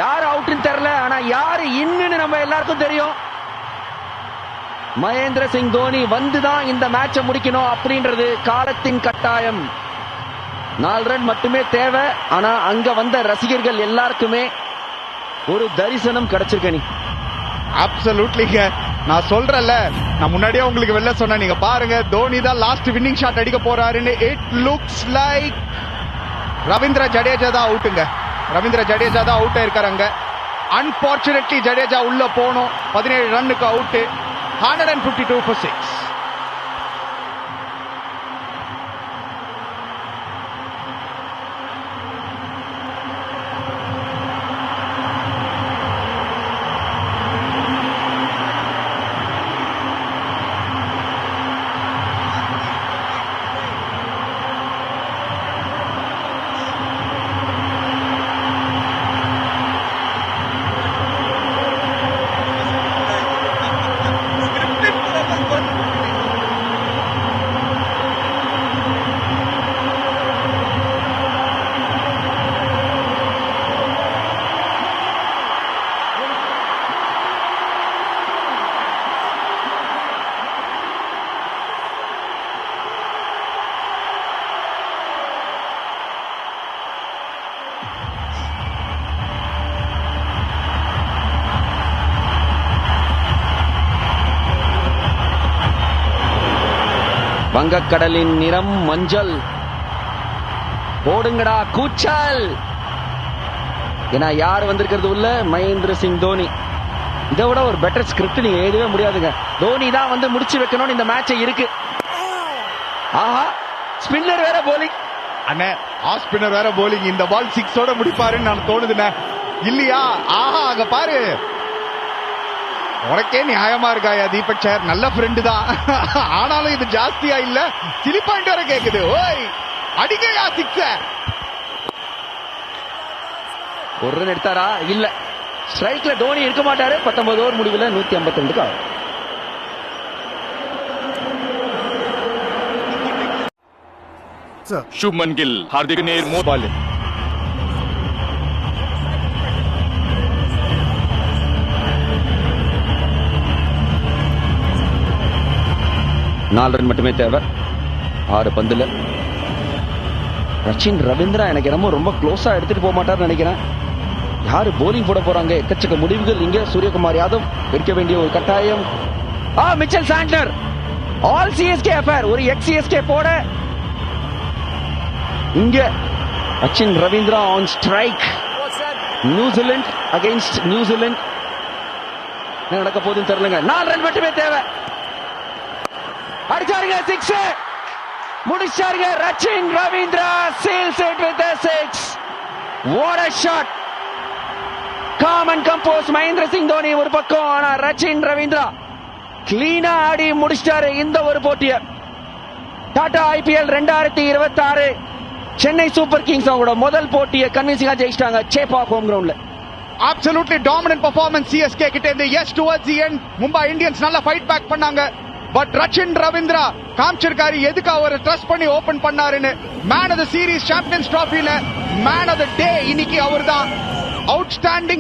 யார் அவுட்னு தெரியல, ஆனா யாரு இன்னுன்னு நம்ம எல்லாருக்கும் தெரியும். மகேந்திர சிங் தோனி வந்துதான் இந்த மேட்சை முடிக்கணும் அப்படின்றது காலத்தின் கட்டாயம். 4 ரன் மட்டுமே தேவை. ஆனா அங்க வந்த ரசிகர்கள் எல்லாருக்குமே ஒரு தரிசனம் கிடைச்சிருக்க. அப்சல்யூட்லிங்க, நான் சொல்றேன்ல, நான் முன்னாடியே உங்களுக்கு வெளில சொன்னேன். நீங்க பாருங்க, தோனி தான் லாஸ்ட் வின்னிங் ஷாட் அடிக்க போறாருன்னு. It looks like Ravindra Jadeja தான் அவுட்டுங்க. ரவீந்திர ஜடேஜா தான் அவுட் ஆயிருக்காங்க. அன்பார்ச்சுனேட்லி ஜடேஜா உள்ள போனோம். 17 ரன்னுக்கு அவுட். 152 for 6. வங்கக்கடலின் நிறம் மஞ்சள். போடுங்கடா கூச்சல். ஏன்னா யார் வந்திருக்கிறது உள்ள? மகேந்திர சிங் தோனி. இதை விட ஒரு பெட்டர் ஸ்கிரிப்ட் நீங்க எழுதவே முடியாதுங்க. தோனி தான் வந்து முடிச்சு வைக்கணும்னு இந்த மேட்ச் இருக்கு. ஆஹா, ஸ்பின்னர் வேற போலிங். அண்ணே, ஆஃப் ஸ்பின்னர் வேற போலிங். இந்த பால் 6 முடிப்பாருன்னு நான் தோணுதுண்ணே. இல்லையா? ஆஹா, அங்க பாரு. உனக்கே நியாயமா இருக்காயா தீபக் சார்? நல்ல ஃப்ரெண்டு தான். ஆனாலும் இது ஜாஸ்தியா இல்ல? சிலி பாயிண்ட் வர கேக்குது. ஓய், அடிக்கையா 6. ஒரு ரன் எடுத்தாரா? இல்ல. ஸ்ட்ரைக்ல தோனி இருக்க மாட்டாரு. 19 ஓவர் முடிவில் 152 ஆகும். शुभमन गिल, हार्दिक ने பால் 4 ரன் மட்டுமே தேவை. 6 பந்துல. ரச்சின் ரவீந்திரா எனக்கு ரொம்ப க்ளோஸா எடுத்துட்டு போக மாட்டார்னு நினைக்கிறேன். யாரு போலிங் போட போறாங்க? எக்கச்சக்க முடிவுகள் இங்க. சூரியகுமார் யாதவ் எடுக்க வேண்டிய ஒரு கட்டாயம். Mitchell Chandler all CSK affair. ஒரு எக்ஸ் சிஎஸ்கே போட இங்க Rachin Ravindra on strike. New Zealand against New Zealand. என்ன நடக்க போகுதுன்னு தெரியலங்க. 4 ரன் மட்டுமே தேவை. அடிச்சாருங்க 6. முடிச்சாருங்க. Rachin Ravindra seals it with a 6. What a shot. Calm and composed Mahendra Singh Dhoni ஒரு பக்கம். ஆனா ரச்சின் ரவீந்திரா கிளீனா ஆடி முடிச்சாரு இந்த ஒரு போட்டிய. Tata IPL 2026 Chennai Super Kings அவங்களோட முதல் போட்டியை கன்வின்சிங்கா ஜெயிச்சிட்டாங்க சேப்பாக் ஹோம் கிரவுண்ட்ல. Absolutely dominant performance CSK கிட்ட இருந்து. Yes, towards the end Mumbai Indians நல்லா ஃபைட் பேக் பண்ணாங்க. பட் ரச்சின் ரவீந்திரா காமிச்சிருக்காரு எதுக்கு அவர் ட்ரஸ்ட் பண்ணி ஓபன் பண்ணாருன்னு. Man of the series champions டிராஃபில மேன் ஆஃப் தி டே இன்னைக்கு அவர்தான். அவுட்ஸ்டாண்டிங்